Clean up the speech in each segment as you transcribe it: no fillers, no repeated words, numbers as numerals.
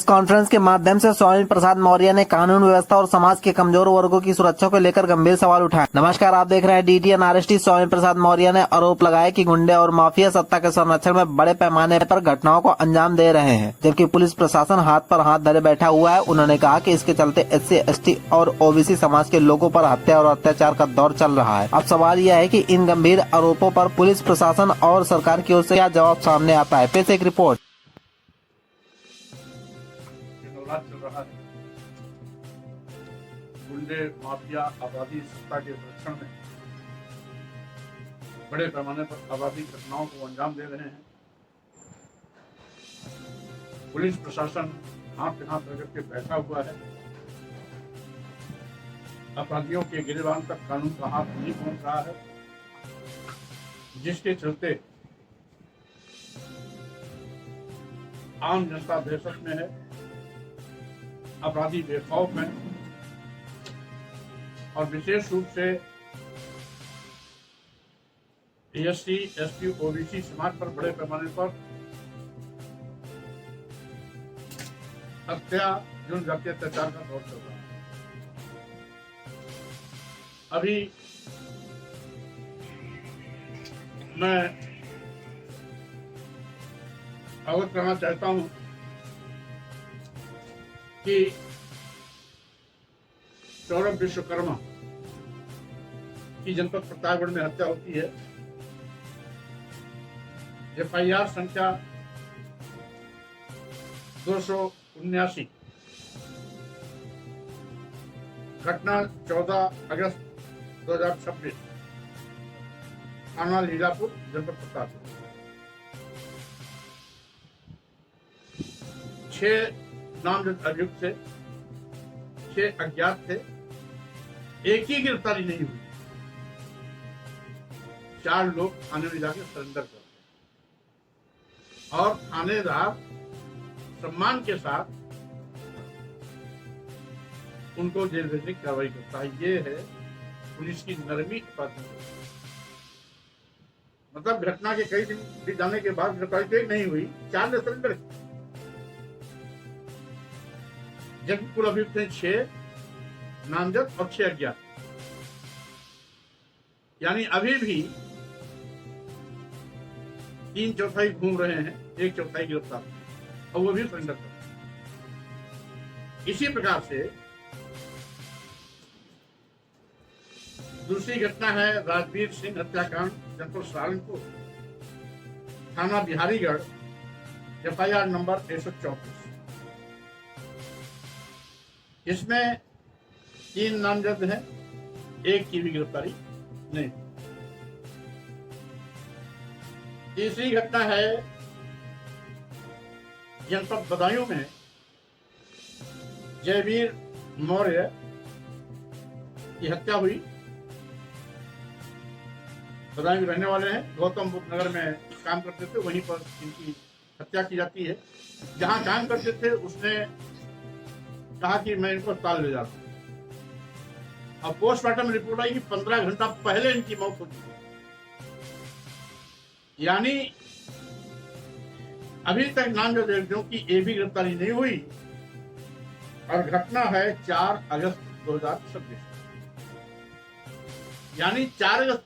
Press conference के माध्यम से स्वामी प्रसाद मौर्य ने कानून व्यवस्था और समाज के कमजोर वर्गों की सुरक्षा को लेकर गंभीर सवाल उठाए। नमस्कार, आप देख रहे हैं DTN आरएसटी। स्वामी प्रसाद मौर्य ने आरोप लगाया कि गुंडे और माफिया सत्ता के संरक्षण में बड़े पैमाने पर घटनाओं को अंजाम दे रहे हैं, जबकि पुलिस प्रशासन हाथ पर हाथ धरे बैठा हुआ है। उन्होंने कहा कि इसके चलते SC, ST और OBC समाज के लोगों पर हत्या और अत्याचार का दौर चल रहा है। अब सवाल यह है कि इन गंभीर आरोपों पर पुलिस प्रशासन और सरकार की ओर से क्या जवाब सामने आता है। पेश एक रिपोर्ट। चल रहा है गुंडे माफिया आबादी सत्ता के संरक्षण में बड़े पैमाने पर आबादी घटनाओं को अंजाम दे रहे हैं। पुलिस प्रशासन हाथ पे हाथ रगड़ के बैठा हुआ है। अपराधियों के गिरबान तक कानून का हाथ नहीं पहुंच रहा है, जिसके चलते आम जनता दहशत में है, अपराधी बेखौफ हैं और विशेष रूप से SC, ST, OBC समाज पर बड़े पैमाने पर हत्या, जुर्म, जाति अत्याचार का दौर चल रहा है। अभी मैं अवगत करना चाहता हूं कि सौरभ विश्वकर्मा की जनपद प्रतापगढ़ में हत्या होती है। FIR संख्या 279, घटना 14 अगस्त 2026, थाना लीलापुर, जनपद प्रतापगढ़। 6 नामजद अभियुक्त थे, 6 अज्ञात थे, एक ही गिरफ्तारी नहीं हुई। 4 लोग थाने में जाकर सरेंडर कर गए और थानेदार सम्मान के साथ उनको जेल भेजने की कार्रवाई करता है। ये है पुलिस की नरमी अपराधी। मतलब घटना के कई दिन बीत जाने के बाद गिरफ्तारी नहीं हुई, 4 ने सरेंडर किया, जबकि कुल अभियुक्त हैं 6 नामजद और 6 अज्ञात। यानी अभी भी 3/4 घूम रहे हैं, 1/4 गिरफ्तार और वो भी सरेंडर कर। इसी प्रकार से दूसरी घटना है राजवीर सिंह हत्याकांड, जनपद सहारनपुर, थाना बिहारीगढ़, FIR नंबर 134। इसमें 3 नामजद हैं, एक की भी गिरफ्तारी नहीं। तीसरी घटना है जनपद बदायूं में जयवीर मौर्य की हत्या हुई। बदायूं रहने वाले हैं, गौतम बुद्ध नगर में काम करते थे, वहीं पर इनकी हत्या की जाती है। जहां काम करते थे उसने कहा कि मैं इनको अस्पताल ले जा रहा हूं। अब पोस्टमार्टम रिपोर्ट आई कि 15 घंटा पहले इनकी मौत हो चुकी है। यानी अभी तक नामजद व्यक्तियों की एक भी गिरफ्तारी नहीं हुई और घटना है 4 अगस्त 2026। यानी 4 अगस्त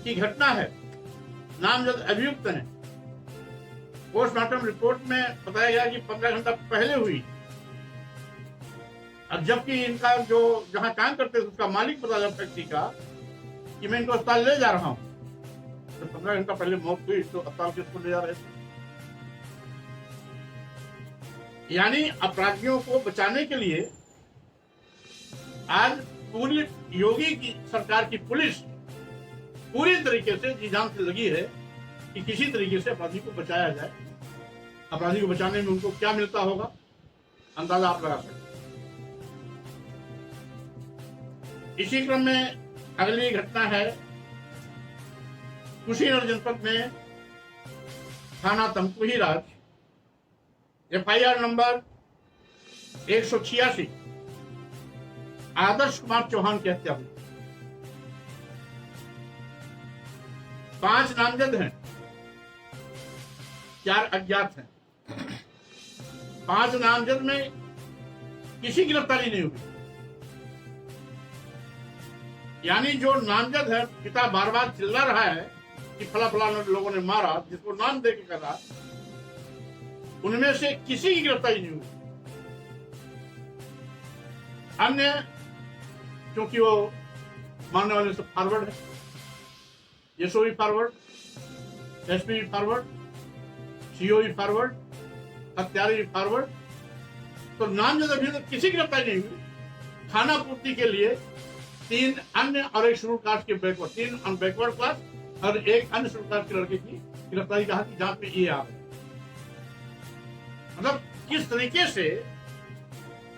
की घटना है, नामजद अभियुक्त हैं। पोस्टमार्टम रिपोर्ट में बताया गया कि 15 घंटा पहले हुई। अब जबकि इनका जो जहां काम करते थे उसका मालिक पता लगा फैक्ट्री का कि मैं इनको अस्पताल ले जा रहा हूं, तो 15 घंटा पहले मौत हुई, तो अस्पताल किसको ले जा रहे थे? यानी अपराधियों को बचाने के लिए आज पूरी योगी की सरकार की पुलिस पूरी तरीके से जी जान से लगी है कि किसी तरीके से अपराधी को बचाया जाए। अपराधी को बचाने में उनको क्या मिलता होगा, अंदाजा आप लगा सकते हैं। इसी क्रम में अगली घटना है कुशीनगर जनपद में थाना तमकुही राज, FIR नंबर 186, आदर्श कुमार चौहान की हत्या हुई। 5 नामजद हैं, 4 अज्ञात हैं। 5 नामजद में किसी की गिरफ्तारी नहीं हुई। यानी जो नामजद है, पिता बार बार चिल्ला रहा है कि फला फला लोगों ने मारा, जिसको नाम दे के कर रहा, उनमें से किसी की गिरफ्तारी नहीं हुई। अन्य क्योंकि वो मानने वाले से फॉरवर्ड है, एसओ भी फॉरवर्ड, एसपी भी फॉरवर्ड, सीओ भी फॉरवर्ड, हत्यारे भी फॉरवर्ड, तो नामजद अभी तक किसी की गिरफ्तारी नहीं हुई। खाना पूर्ति के लिए 3 अन्य और एक शेड्यूल कास्ट के बैकवर्ड, 3 बैकवर्ड क्लास और एक अन्य शेड्यूल कास्ट के लड़के की गिरफ्तारी कहा कि जांच में ये आ गए। मतलब किस तरीके से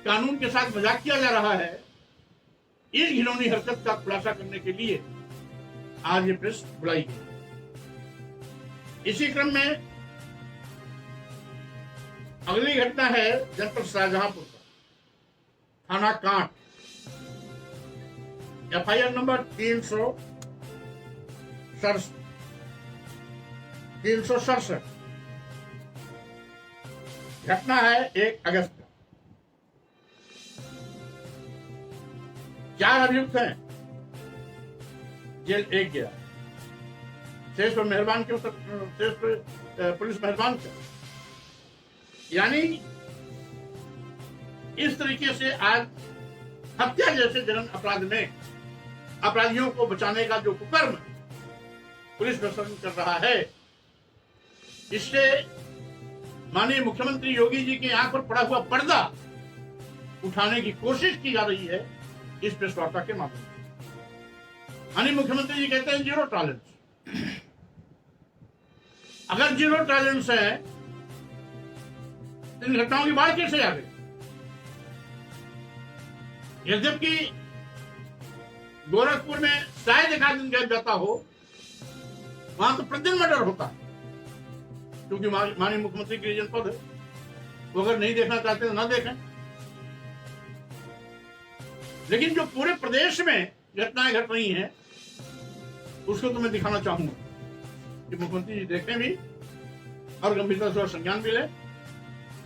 कानून के साथ मजाक किया जा रहा है, इस घिनौनी हरकत का खुलासा करने के लिए आज ये प्रेस बुलाई गई। इसी क्रम में अगली घटना है जनपद शाहजहांपुर का, थाना कांट, एफआईआर नंबर 367। घटना है 1 अगस्त का। 4 अभियुक्त हैं, जेल 1 गया। शेष पर मेहरबान क्यों, शेष पर पुलिस मेहरबान क्यों? यानी इस तरीके से आज हत्या जैसे जघन्य अपराध में अपराधियों को बचाने का जो कुकर्म पुलिस प्रशासन कर रहा है, इससे माननीय मुख्यमंत्री योगी जी की आंख पर पड़ा हुआ पर्दा उठाने की कोशिश की जा रही है इस प्रेस वार्ता के माध्यम से। माननीय मुख्यमंत्री जी कहते हैं 0 टॉलरेंस। अगर 0 टॉलरेंस है, इन घटनाओं की बाढ़ कैसे आ गई? यद्यपि गोरखपुर में शायद एक आध दिन गैप जाता हो, वहां तो प्रतिदिन मर्डर होता है, क्योंकि माननीय मुख्यमंत्री की जनपद है, वो अगर नहीं देखना चाहते तो ना देखें। लेकिन जो पूरे प्रदेश में घटनाएं घट रही हैं, उसको तो मैं दिखाना चाहूंगा कि मुख्यमंत्री जी देखें भी और गंभीरता से संज्ञान भी ले।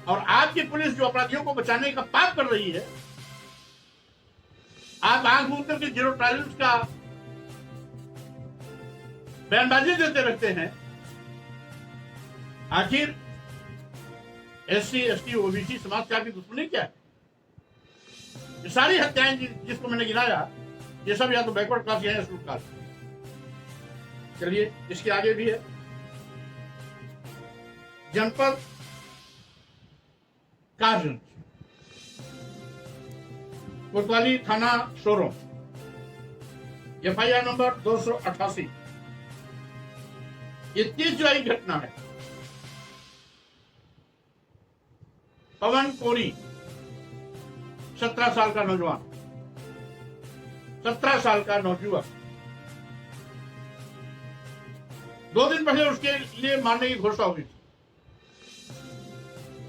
और आज की पुलिस जो अपराधियों को बचाने का पाप कर रही है, आप आंख मूंद करके 0 टॉलरेंस का बयानबाजी देते रहते हैं। आखिर SC, ST, OBC समाज से आपकी दुश्मनी क्या है? ये सारी हत्याएं जिसको मैंने गिनाया, ये सब या तो बैकवर्ड क्लास या शेड्यूल कास्ट। चलिए इसके आगे भी है। जनपद कासगंज, कोतवाली थाना शोरूम, एफआईआर नंबर 288। ये 30 जुलाई की घटना है। पवन कोरी 17 साल का नौजवान, 17 साल का नौजुवक, 2 दिन पहले उसके लिए मारने की घोषणा हुई थी।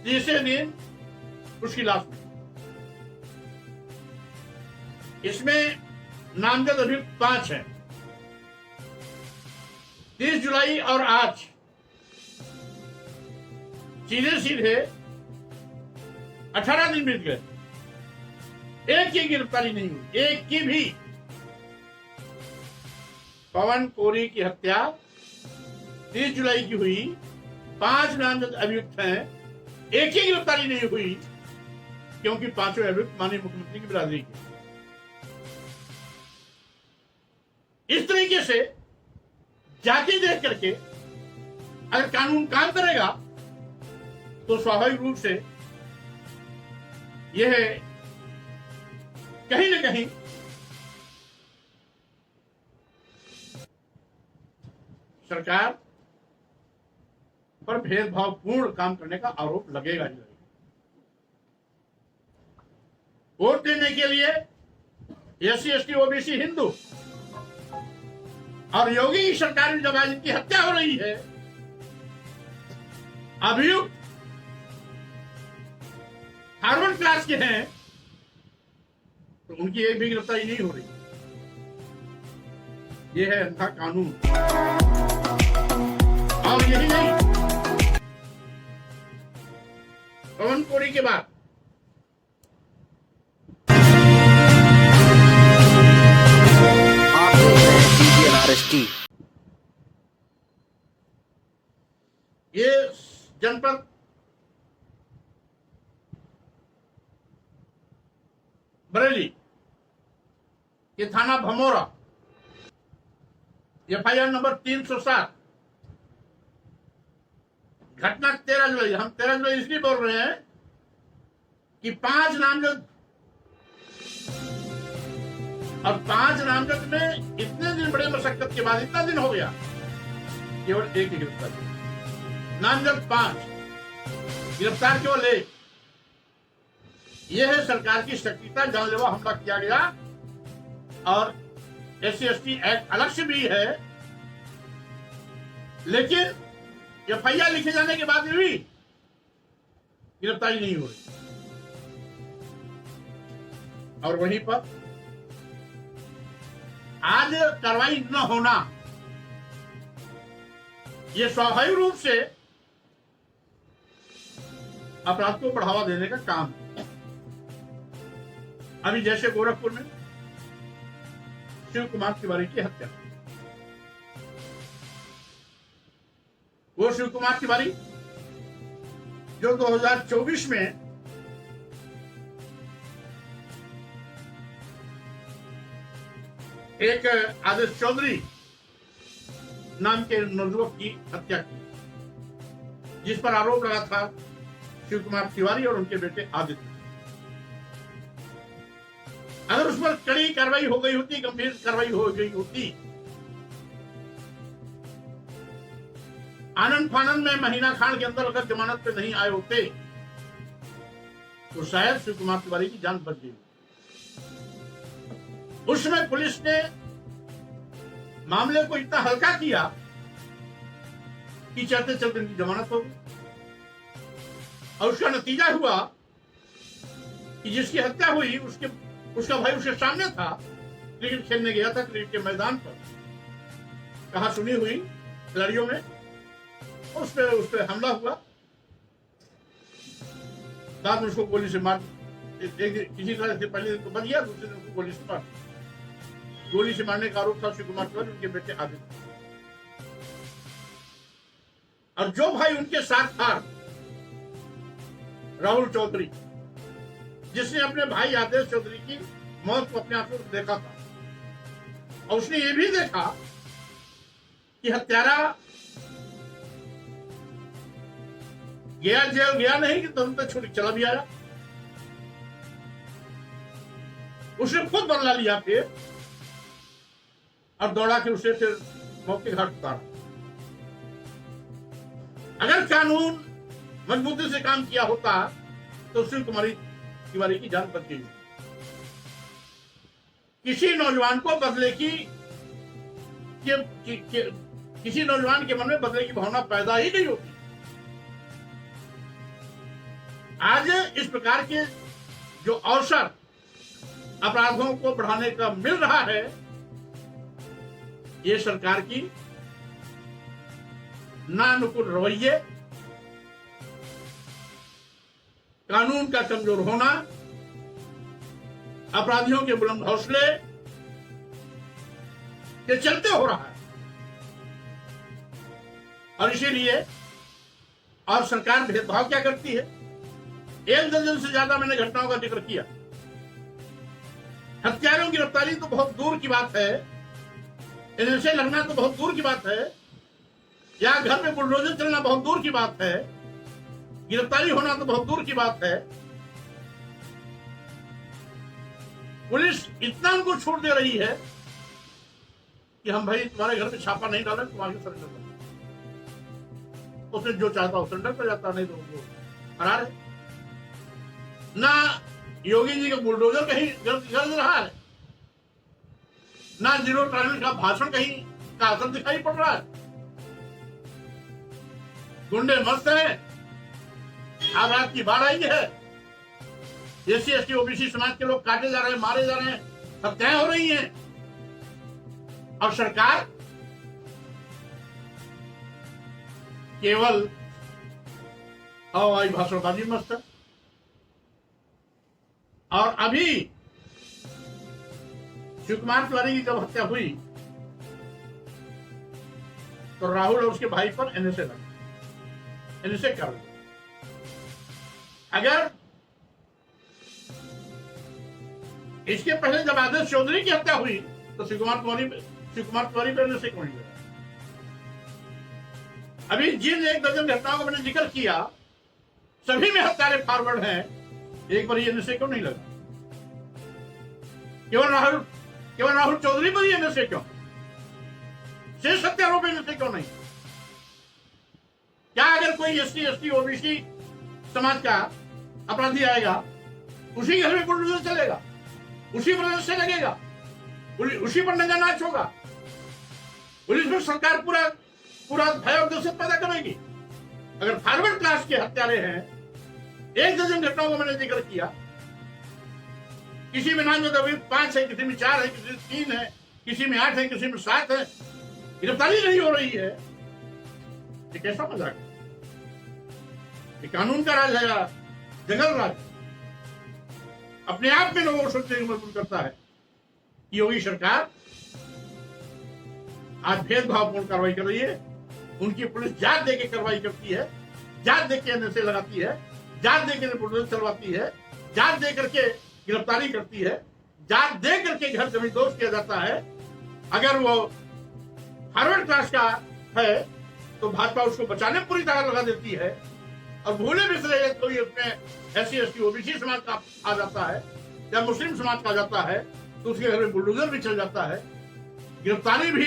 तीसरे दिन उसकी लाश मिली। इसमें नामजद अभियुक्त 5 हैं। 30 जुलाई और आज सीधे सीधे 18 दिन बीत गए, एक की गिरफ्तारी नहीं हुई, एक की भी। पवन कोरी की हत्या 30 जुलाई की हुई, 5 नामजद अभियुक्त हैं, एक ही गिरफ्तारी नहीं हुई, क्योंकि 5वें अभियुक्त माननीय मुख्यमंत्री की बिरादरी की। इस तरीके से जाति देख करके अगर कानून काम करेगा तो स्वाभाविक रूप से यह कहीं न कहीं सरकार पर भेदभावपूर्ण काम करने का आरोप लगेगा ही लगेगा। वोट देने के लिए SC, ST, OBC हिंदू और योगी की सरकार में जब आज इनकी हत्या हो रही है, अभियुक्त फॉरवर्ड क्लास के हैं, तो उनकी एक भी गिरफ्तारी नहीं हो रही। यह है अंधा कानून। और यही नहीं, पवन कोड़ी के बाद आप देख रहे हैं DTNRST। ये जनपद बरेली के थाना भमोरा FIR नंबर 307 घटना 13 जुलाई। हम 13 जुलाई इसलिए बोल रहे हैं कि 5 नामजद और 5 नामजद में इतने दिन बड़े मशक्कत के बाद इतना दिन हो गया, केवल एक ही गिरफ्तार। नामजद 5, गिरफ्तार केवल 1। यह है सरकार की सक्रियता। जानलेवा हमला किया गया और SC/ST एक्ट अलग से भी है, लेकिन FIR लिखे जाने के बाद भी गिरफ्तारी नहीं हो रही। और वहीं पर आज कार्रवाई न होना यह स्वाभाविक रूप से अपराध को बढ़ावा देने का काम है। अभी जैसे गोरखपुर में शिव कुमार तिवारी की हत्या, वो शिव कुमार तिवारी जो 2024 में एक आदेश चौधरी नाम के नौजुवक की हत्या की, जिस पर आरोप लगा था शिव कुमार तिवारी और उनके बेटे आदित्य। अगर उस पर कड़ी कार्रवाई हो गई होती, गंभीर कार्रवाई हो गई होती, आनंद फानंद में महीना खान के अंदर अगर जमानत पे नहीं आए होते तो शायद शिव कुमार तिवारी की जान बच गई। उस समय पुलिस ने मामले को इतना हल्का किया कि चलते चलते उनकी जमानत हो गई, और उसका नतीजा हुआ कि जिसकी हत्या हुई उसका भाई उसके सामने था, क्रिकेट खेलने गया था क्रिकेट के मैदान पर, कहा सुनी हुई खिलाड़ियों में, उस पर हमला हुआ, बाद में उसको गोली से मार, किसी तरह से पहले दिन को बच गया, दूसरे दिन उसको गोली से मार, गोली से मारने का आरोप था शिव कुमार तिवारी, उनके बेटे आदित्य। और जो भाई उनके साथ था राहुल चौधरी, जिसने अपने भाई आदेश चौधरी की मौत को अपने आंखों से देखा था, और उसने ये भी देखा कि हत्यारा गया जेल गया नहीं कि तुरंत छुट्टी चला भी आया, उसने खुद बदला लिया फिर और दौड़ा के उसे फिर मौत के घाट उतारा। अगर कानून मजबूती से काम किया होता तो शिव कुमारी तिवारी की जान बच गई। किसी नौजवान को बदले की किसी नौजवान के मन में बदले की भावना पैदा ही नहीं होती। आज इस प्रकार के जो अवसर अपराधों को बढ़ाने का मिल रहा है, ये सरकार की नानुकूल रवैये, कानून का कमजोर होना, अपराधियों के बुलंद हौसले के चलते हो रहा है। और इसीलिए और सरकार भेदभाव क्या करती है, 1 दर्जन से ज्यादा मैंने घटनाओं का जिक्र किया। हत्यारों की गिरफ्तारी तो बहुत दूर की बात है, इन्हें से लगना तो बहुत दूर की बात है, या घर में बुलडोजर चलना बहुत दूर की बात है, गिरफ्तारी होना तो बहुत दूर की बात है। पुलिस इतना उनको छूट दे रही है कि हम भाई तुम्हारे घर में छापा नहीं डालें, तुम आगे सरेंडर कर, उसने जो चाहता हो सरेंडर कर जाता, नहीं तो वो फरार है। ना योगी जी का बुलडोजर कहीं गरज रहा है, ना जीरो टॉलरेंस का भाषण कहीं का असर दिखाई पड़ रहा है। गुंडे मस्त हैं, आज रात की बाढ़ आई है, SC/ST OBC समाज के लोग काटे जा रहे हैं, मारे जा रहे हैं, हत्याएं हो रही हैं, और सरकार केवल हवाई भाषणबाजी मस्त है। और अभी शिव कुमार तिवारी की जब हत्या हुई तो राहुल और उसके भाई पर एनएसए लगा, एनएसए कर। अगर इसके पहले जब आदेश चौधरी की हत्या हुई तो शिव कुमार तिवारी पर एनएसए क्यों नहीं लगा? अभी जिन 1 दर्जन घटनाओं का मैंने जिक्र किया सभी में हत्यारे फॉरवर्ड हैं, एक पर एनएसए क्यों नहीं लगा? केवल राहुल चौधरी पर ही एनएसए क्यों? शेष हत्यारों पर एनएसए क्यों नहीं? क्या अगर कोई एसटी एसटी ओबीसी समाज का अपराधी आएगा उसी घर में बुलडोजर चलेगा, उसी पर एनएसए लगेगा, उसी पर नंगा नाच होगा, पुलिस में सरकार पूरा भय और दहशत पैदा करेगी? अगर फॉरवर्ड क्लास के हत्यारे हैं, 1 दर्जन घटनाओं को मैंने जिक्र किया, किसी में नाम में 5 है, किसी में 4 है, किसी में 3 है, किसी में 8 है, किसी में 7 है, गिरफ्तारी नहीं हो रही है, ये कैसा मजाक है? ये कानून का राज है या जंगल राज? अपने आप में लोगों को सोचने की मजबूर करता है। योगी सरकार आज भेदभावपूर्ण कार्रवाई कर रही है। उनकी पुलिस जांच दे के कार्रवाई करती है, जांच दे के एनएसए लगाती है, जांच दे के बुलडोजर चलवाती है, जांच दे करके गिरफ्तारी करती है, जांच दे करके घर जमींदोज किया जाता है। अगर वो फॉरवर्ड क्लास का है तो भाजपा उसको बचाने में पूरी तरह लगा देती है, और भूले बिसरे कोई उसमें एससी एसटी ओबीसी समाज का आ जाता है या मुस्लिम समाज का आ जाता है तो उसके घर में बुलडोजर भी चल जाता है, गिरफ्तारी भी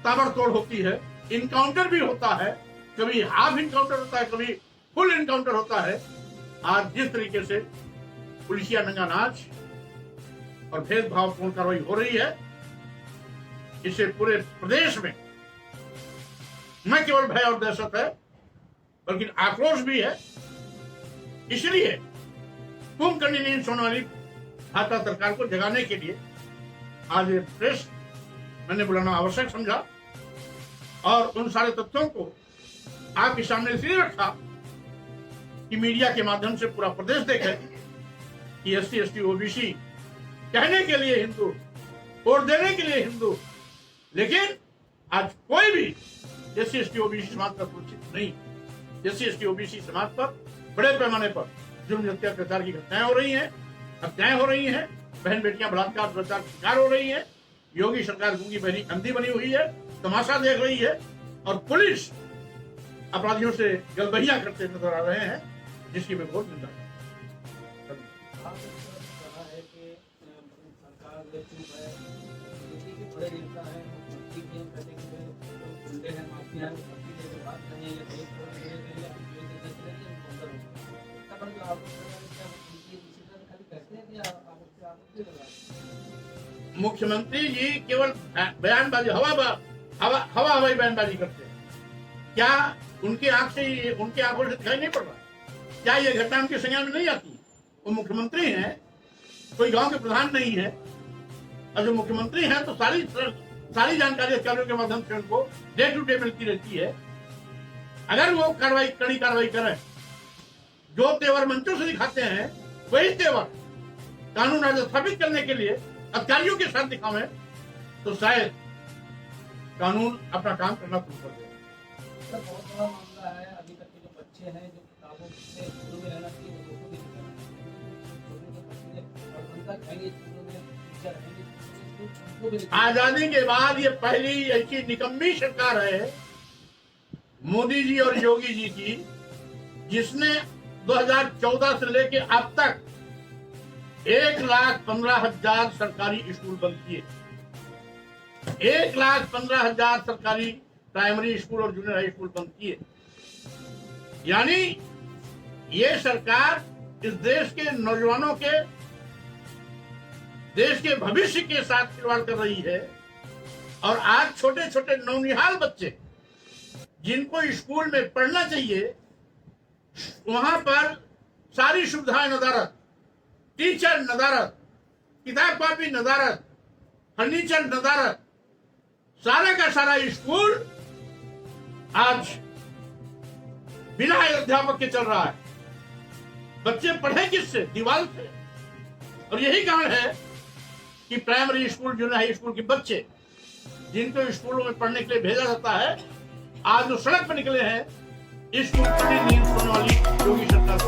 ताबड़तोड़ होती है, इनकाउंटर भी होता है, कभी हाफ इनकाउंटर होता है, कभी फुल इनकाउंटर होता है। आज जिस तरीके से पुलिसिया नंगा नाच और भेदभावपूर्ण कार्रवाई हो रही है, इससे पूरे प्रदेश में न केवल भय और दहशत है बल्कि आक्रोश भी है। इसलिए कुंभकर्णी नींद सोने वाली भाजपा सरकार को जगाने के लिए आज ये प्रेस मैंने बुलाना आवश्यक समझा और उन सारे तथ्यों को आपके सामने इसलिए रखा कि मीडिया के माध्यम से पूरा प्रदेश देखे कि एससी एसटी ओबीसी कहने के लिए हिंदू, वोट देने के लिए हिंदू, लेकिन आज कोई भी एससी एसटी ओबीसी समाज का सुरक्षित नहीं। एससी एसटी ओबीसी समाज पर बड़े पैमाने पर जुल्म अत्याचार की घटनाएं हो रही हैं, हत्याएं हो रही हैं, बहन बेटियां बलात्कार बलात्कार का शिकार हो रही हैं। योगी सरकार गूंगी बहनी अंधी बनी हुई है, तमाशा देख रही है और पुलिस अपराधियों से गलबहियां करते नजर आ रहे हैं, जिसकी मैं बहुत निंदा करता हूं। मुख्यमंत्री जी केवल बयानबाजी हवाई बयानबाजी करते हैं। क्या उनकी आंखों से दिखाई नहीं पड़ रहा? क्या ये घटना उनके संज्ञान में नहीं आती? वो मुख्यमंत्री हैं, कोई गांव के प्रधान नहीं है, और जो मुख्यमंत्री हैं तो सारी जानकारी अधिकारियों के माध्यम से उनको डे टू डे मिलती रहती है। अगर वो कड़ी कार्रवाई करें, जो तेवर मंचों से दिखाते हैं वही तेवर कानून राज स्थापित करने के लिए अधिकारियों के साथ दिखावें, तो शायद कानून अपना काम करना शुरू कर देगा। बहुत बड़ा मामला है। अभी तक के जो बच्चे हैं जो किताबों से स्कूलों में रहना चाहिए वो भी आजादी के बाद ये पहली ऐसी निकम्मी सरकार है मोदी जी और योगी जी की, जिसने 2014 से लेके अब तक 1,15,000 सरकारी स्कूल बंद किए। 1,15,000 सरकारी प्राइमरी स्कूल और जूनियर हाई स्कूल बंद किए। यानी ये सरकार इस देश के नौजवानों के, देश के भविष्य के साथ खिलवाड़ कर रही है। और आज छोटे छोटे नौनिहाल बच्चे जिनको स्कूल में पढ़ना चाहिए, वहां पर सारी सुविधाएं नदारद, टीचर नदारद, किताब कॉपी नदारद, फर्नीचर नदारद, सारा का सारा स्कूल आज बिना अध्यापक के चल रहा है। बच्चे पढ़े किससे? दीवार से। और यही कारण है कि primary school, junior high school के बच्चे जिनको स्कूलों में पढ़ने के लिए भेजा जाता है, आज जो सड़क पर निकले हैं, इस ऊपर नींद सोने वाली योगी सरकार